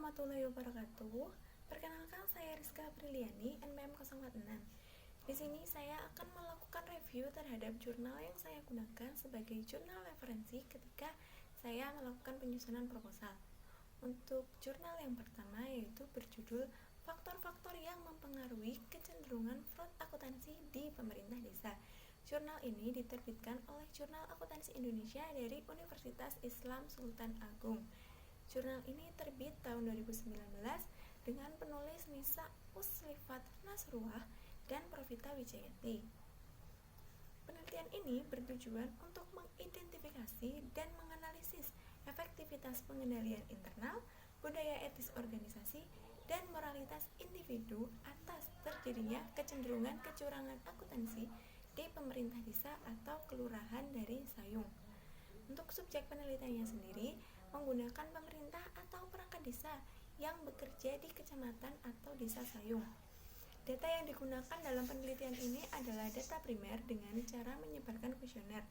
warahmatullahi wabarakatuh. Perkenalkan, saya Rizka Apriliani, NPM 046. Di sini saya akan melakukan review terhadap jurnal yang saya gunakan sebagai jurnal referensi ketika saya melakukan penyusunan proposal. Untuk jurnal yang pertama yaitu berjudul Faktor-faktor yang mempengaruhi kecenderungan fraud akuntansi di pemerintah desa. Jurnal ini diterbitkan oleh Jurnal Akuntansi Indonesia dari Universitas Islam Sultan Agung. Jurnal ini terbit tahun 2019 dengan penulis Nisa Uslifat Nasruah dan Profita Wijayati. Penelitian ini bertujuan untuk mengidentifikasi dan menganalisis efektivitas pengendalian internal, budaya etis organisasi, dan moralitas individu atas terjadinya kecenderungan kecurangan akuntansi di pemerintah desa atau kelurahan dari Sayung. Untuk subjek penelitiannya sendiri menggunakan pemerintah atau perangkat desa yang bekerja di kecamatan atau desa Sayung. Data yang digunakan dalam penelitian ini adalah data primer dengan cara menyebarkan kuesioner.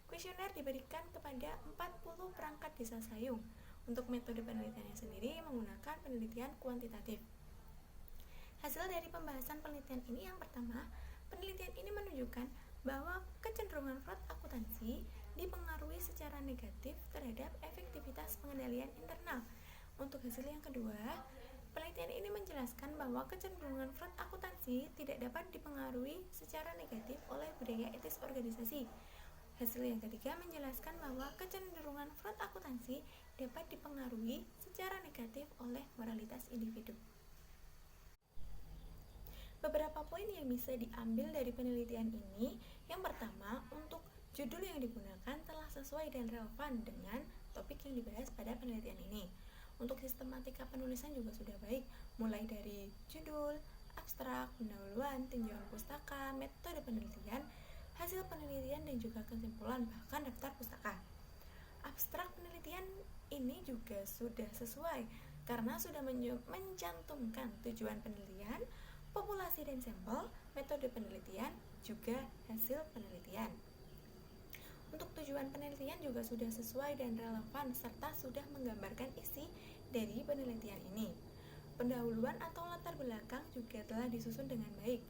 Kuesioner diberikan kepada 40 perangkat desa Sayung. Untuk metode penelitiannya sendiri menggunakan penelitian kuantitatif. Hasil dari pembahasan penelitian ini yang pertama, penelitian ini menunjukkan bahwa kecenderungan fraud akuntansi dipengaruhi secara negatif terhadap efektivitas pengendalian internal. Untuk hasil yang kedua, penelitian ini menjelaskan bahwa kecenderungan fraud akuntansi tidak dapat dipengaruhi secara negatif oleh budaya etis organisasi. Hasil yang ketiga menjelaskan bahwa kecenderungan fraud akuntansi dapat dipengaruhi secara negatif oleh moralitas individu. Beberapa poin yang bisa diambil dari penelitian ini, yang pertama, untuk judul yang digunakan telah sesuai dan relevan dengan topik yang dibahas pada penelitian ini. Untuk sistematika penulisan juga sudah baik, mulai dari judul, abstrak, pendahuluan, tinjauan pustaka, metode penelitian, hasil penelitian, dan juga kesimpulan, bahkan daftar pustaka. Abstrak penelitian ini juga sudah sesuai karena sudah mencantumkan tujuan penelitian, populasi dan sampel, metode penelitian, juga hasil penelitian. Untuk tujuan penelitian juga sudah sesuai dan relevan serta sudah menggambarkan isi dari penelitian ini. Pendahuluan atau latar belakang juga telah disusun dengan baik.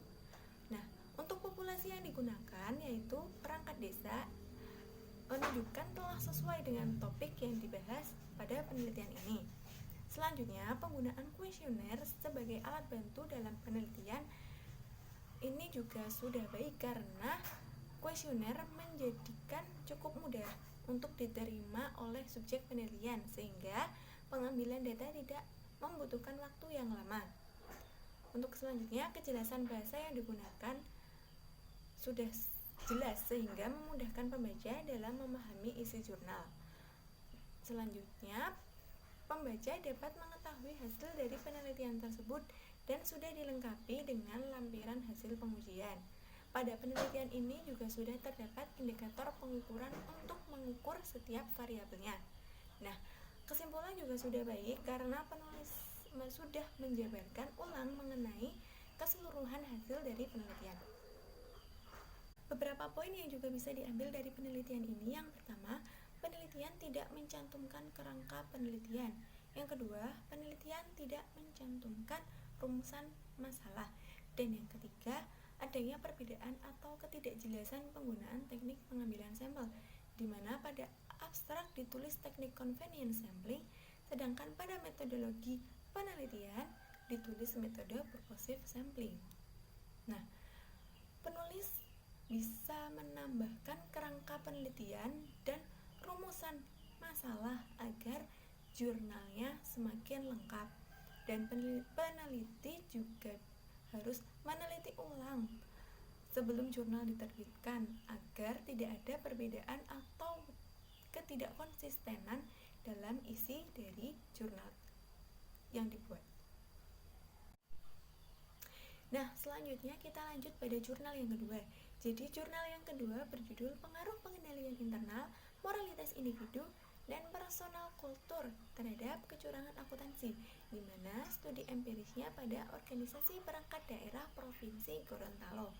Nah, untuk populasi yang digunakan yaitu perangkat desa menunjukkan telah sesuai dengan topik yang dibahas pada penelitian ini. Selanjutnya, penggunaan kuesioner sebagai alat bantu dalam penelitian ini juga sudah baik karena kuesioner menjadikan cukup mudah untuk diterima oleh subjek penelitian sehingga pengambilan data tidak membutuhkan waktu yang lama. Untuk selanjutnya, kejelasan bahasa yang digunakan sudah jelas sehingga memudahkan pembaca dalam memahami isi jurnal. Selanjutnya, pembaca dapat mengetahui hasil dari penelitian tersebut dan sudah dilengkapi dengan lampiran hasil pengujian. Pada penelitian ini juga sudah terdapat indikator pengukuran untuk mengukur setiap variabelnya. Nah, kesimpulan juga sudah baik karena penulis sudah menjabarkan ulang mengenai keseluruhan hasil dari penelitian. Beberapa poin yang juga bisa diambil dari penelitian ini, yang pertama, penelitian tidak mencantumkan kerangka penelitian. Yang kedua, penelitian tidak mencantumkan rumusan masalah. Dan yang ketiga, adanya perbedaan atau ketidakjelasan penggunaan teknik pengambilan sampel, di mana pada abstrak ditulis teknik convenience sampling, sedangkan pada metodologi penelitian ditulis metode purposive sampling. Nah, penulis bisa menambahkan kerangka penelitian dan rumusan masalah agar jurnalnya semakin lengkap, dan peneliti juga harus meneliti ulang sebelum jurnal diterbitkan agar tidak ada perbedaan atau ketidakkonsistenan dalam isi dari jurnal yang dibuat. Nah, selanjutnya kita lanjut pada jurnal yang kedua. Jadi jurnal yang kedua berjudul Pengaruh Pengendalian Internal, Moralitas Individu, dan Personal Kultur terhadap Kecurangan Akuntansi, di mana studi empirisnya pada organisasi perangkat daerah Provinsi Gorontalo.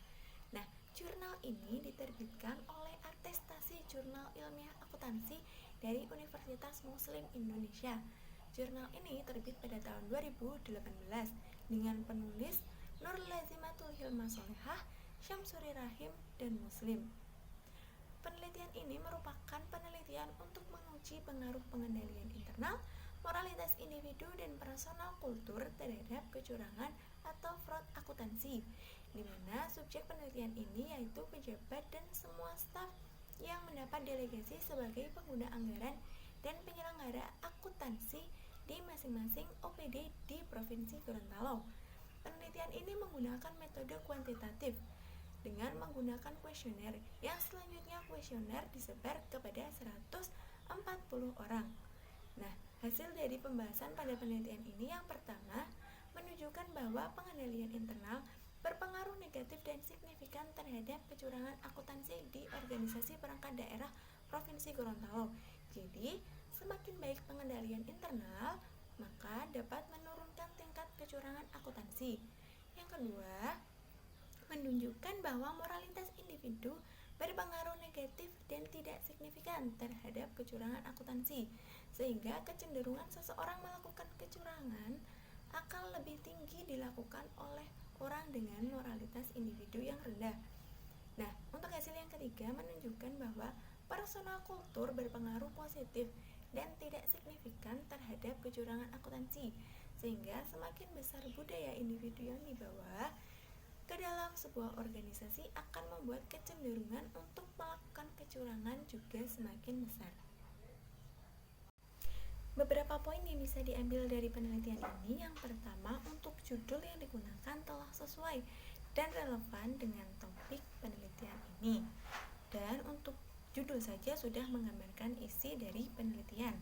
Nah, jurnal ini diterbitkan oleh Atestasi Jurnal Ilmiah Akuntansi dari Universitas Muslim Indonesia. Jurnal ini terbit pada tahun 2018 dengan penulis Nur Lazimatul Hilma Solehah, Syamsuri Rahim, dan Muslim. Penelitian ini merupakan penelitian untuk menguji pengaruh pengendalian internal, moralitas individu, dan personal kultur terhadap kecurangan atau fraud akuntansi, di mana subjek penelitian ini yaitu pejabat dan semua staf yang mendapat delegasi sebagai pengguna anggaran dan penyelenggara akuntansi di masing-masing OPD di Provinsi Gorontalo. Penelitian ini menggunakan metode kuantitatif dengan menggunakan kuesioner yang selanjutnya kuesioner disebar kepada 140 orang. Nah, hasil dari pembahasan pada penelitian ini yang pertama menunjukkan bahwa pengendalian internal berpengaruh negatif dan signifikan terhadap kecurangan akuntansi di organisasi perangkat daerah Provinsi Gorontalo. Jadi, semakin baik pengendalian internal, maka dapat menurunkan tingkat kecurangan akuntansi. Yang kedua, menunjukkan bahwa moralitas individu berpengaruh negatif dan tidak signifikan terhadap kecurangan akuntansi, sehingga kecenderungan seseorang melakukan kecurangan akan lebih tinggi dilakukan oleh orang dengan moralitas individu yang rendah. Nah, untuk hasil yang ketiga menunjukkan bahwa personal kultur berpengaruh positif dan tidak signifikan terhadap kecurangan akuntansi, sehingga semakin besar budaya individu yang dibawa ke dalam sebuah organisasi akan membuat kecenderungan untuk melakukan kecurangan juga semakin besar. Beberapa poin yang bisa diambil dari penelitian ini, yang pertama, untuk judul yang digunakan telah sesuai dan relevan dengan topik penelitian ini. Dan untuk judul saja sudah menggambarkan isi dari penelitian.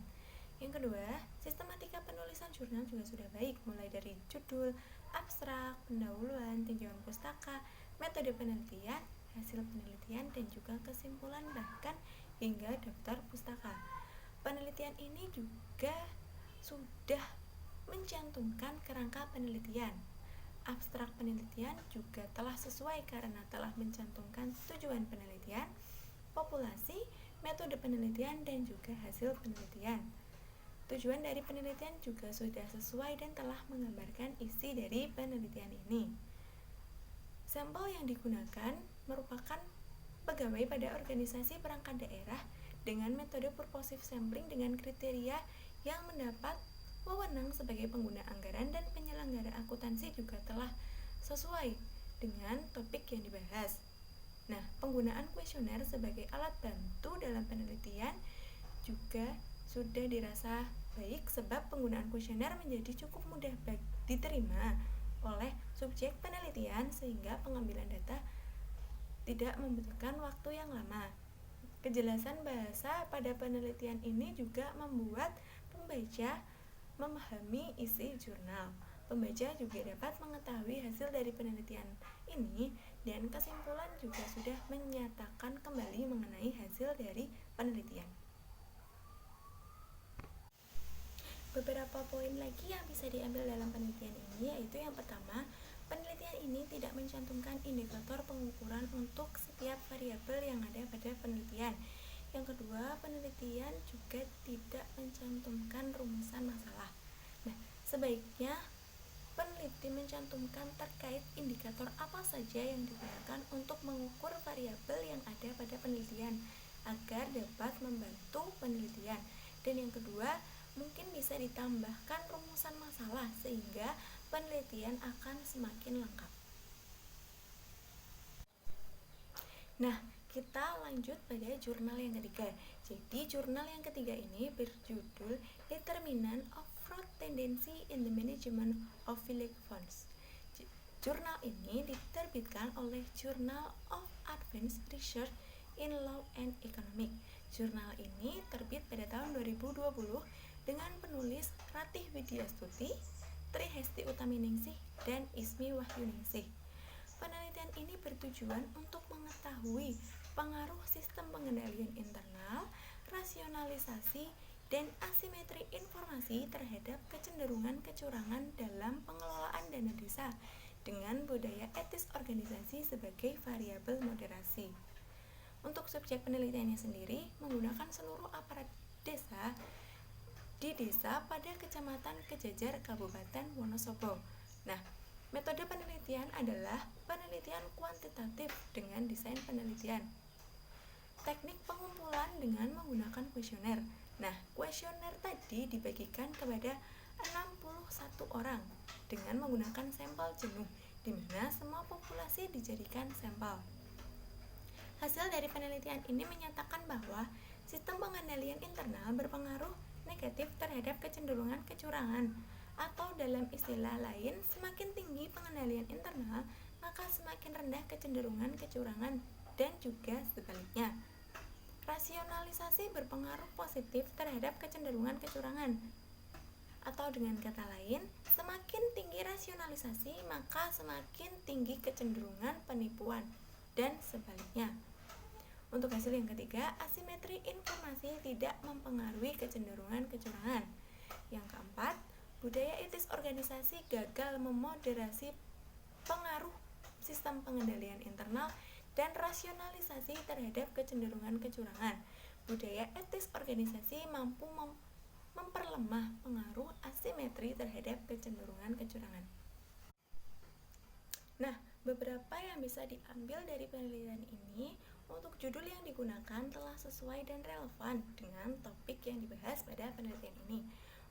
Yang kedua, sistematika penulisan jurnal juga sudah baik, mulai dari judul, abstrak, pendahuluan, tinjauan pustaka, metode penelitian, hasil penelitian, dan juga kesimpulan, bahkan hingga daftar pustaka. Penelitian ini juga sudah mencantumkan kerangka penelitian. Abstrak penelitian juga telah sesuai karena telah mencantumkan tujuan penelitian, populasi, metode penelitian, dan juga hasil penelitian. Tujuan dari penelitian juga sudah sesuai dan telah menggambarkan isi dari penelitian ini. Sampel yang digunakan merupakan pegawai pada organisasi perangkat daerah dengan metode purposive sampling dengan kriteria yang mendapat wewenang sebagai pengguna anggaran dan penyelenggara akuntansi juga telah sesuai dengan topik yang dibahas. Nah, penggunaan kuesioner sebagai alat bantu dalam penelitian juga sudah dirasa baik sebab penggunaan kuesioner menjadi cukup mudah diterima oleh subjek penelitian sehingga pengambilan data tidak membutuhkan waktu yang lama. Kejelasan bahasa pada penelitian ini juga membuat pembaca memahami isi jurnal. Pembaca juga dapat mengetahui hasil dari penelitian ini dan kesimpulan juga sudah menyatakan kembali mengenai hasil dari penelitian. Beberapa poin lagi yang bisa diambil dalam penelitian ini yaitu yang pertama, penelitian ini tidak mencantumkan indikator pengukuran untuk setiap variabel yang ada pada penelitian. Yang kedua, penelitian juga tidak mencantumkan rumusan masalah. Nah, sebaiknya peneliti mencantumkan terkait indikator apa saja yang digunakan untuk mengukur variabel yang ada pada penelitian agar dapat membantu penelitian. Dan yang kedua, mungkin bisa ditambahkan rumusan masalah sehingga penelitian akan semakin lengkap. Nah, kita lanjut pada jurnal yang ketiga. Jadi, jurnal yang ketiga ini berjudul Determinant of Fraud Tendency in the Management of Village Funds. Jurnal ini diterbitkan oleh Journal of Advanced Research in Law and Economics. Jurnal ini terbit pada tahun 2020 dengan penulis Ratih Widyastuti, Tri Hesti Utaminingsih, dan Ismi Wahyuningsih. Penelitian ini bertujuan untuk mengetahui pengaruh sistem pengendalian internal, rasionalisasi, dan asimetri informasi terhadap kecenderungan kecurangan dalam pengelolaan dana desa dengan budaya etis organisasi sebagai variabel moderasi. Untuk subjek penelitiannya sendiri menggunakan seluruh aparat desa di desa pada Kecamatan Kejajar, Kabupaten Wonosobo. Nah, metode penelitian adalah penelitian kuantitatif dengan desain penelitian. Teknik pengumpulan dengan menggunakan kuesioner. Nah, kuesioner tadi dibagikan kepada 61 orang dengan menggunakan sampel jenuh, di mana semua populasi dijadikan sampel. Hasil dari penelitian ini menyatakan bahwa sistem pengendalian internal berpengaruh negatif terhadap kecenderungan kecurangan, atau dalam istilah lain, semakin tinggi pengendalian internal, maka semakin rendah kecenderungan kecurangan, dan juga sebaliknya. Rasionalisasi berpengaruh positif terhadap kecenderungan kecurangan, atau dengan kata lain, semakin tinggi rasionalisasi, maka semakin tinggi kecenderungan penipuan, dan sebaliknya. Untuk hasil yang ketiga, asimetri informasi tidak mempengaruhi kecenderungan kecurangan. Yang keempat, budaya etis organisasi gagal memoderasi pengaruh sistem pengendalian internal dan rasionalisasi terhadap kecenderungan kecurangan. Budaya etis organisasi mampu memperlemah pengaruh asimetri terhadap kecenderungan kecurangan. Nah, beberapa yang bisa diambil dari penelitian ini, untuk judul yang digunakan telah sesuai dan relevan dengan topik yang dibahas pada penelitian ini.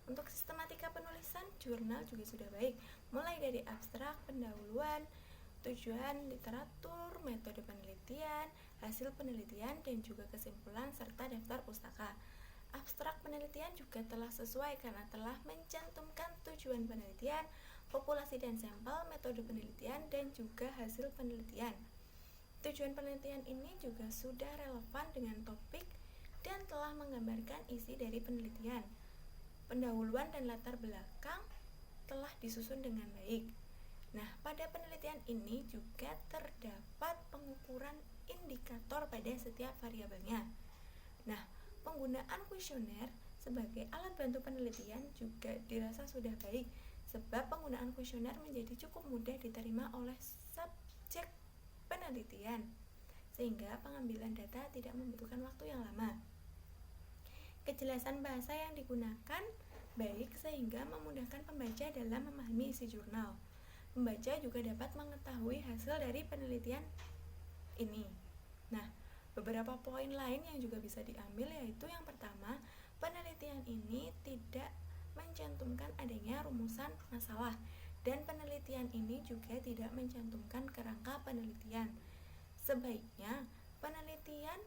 Untuk sistematika penulisan jurnal juga sudah baik, mulai dari abstrak, pendahuluan, tujuan literatur, metode penelitian, hasil penelitian, dan juga kesimpulan serta daftar pustaka. Abstrak penelitian juga telah sesuai karena telah mencantumkan tujuan penelitian, populasi dan sampel, metode penelitian, dan juga hasil penelitian. Tujuan penelitian ini juga sudah relevan dengan topik dan telah menggambarkan isi dari penelitian. Pendahuluan dan latar belakang telah disusun dengan baik. Nah, pada penelitian ini juga terdapat pengukuran indikator pada setiap variabelnya. Nah, penggunaan kuesioner sebagai alat bantu penelitian juga dirasa sudah baik, sebab penggunaan kuesioner menjadi cukup mudah diterima oleh subjek penelitian, sehingga pengambilan data tidak membutuhkan waktu yang lama. Kejelasan bahasa yang digunakan baik sehingga memudahkan pembaca dalam memahami isi jurnal. Pembaca juga dapat mengetahui hasil dari penelitian ini. Nah, beberapa poin lain yang juga bisa diambil yaitu yang pertama, penelitian ini tidak mencantumkan adanya rumusan masalah, dan penelitian ini juga tidak mencantumkan kerangka penelitian. Sebaiknya penelitian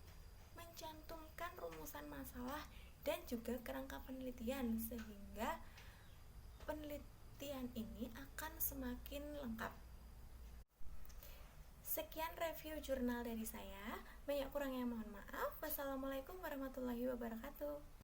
mencantumkan rumusan masalah dan juga kerangka penelitian, sehingga penelitian ini akan semakin lengkap. Sekian review jurnal dari saya. Banyak kurangnya mohon maaf. Wassalamualaikum warahmatullahi wabarakatuh.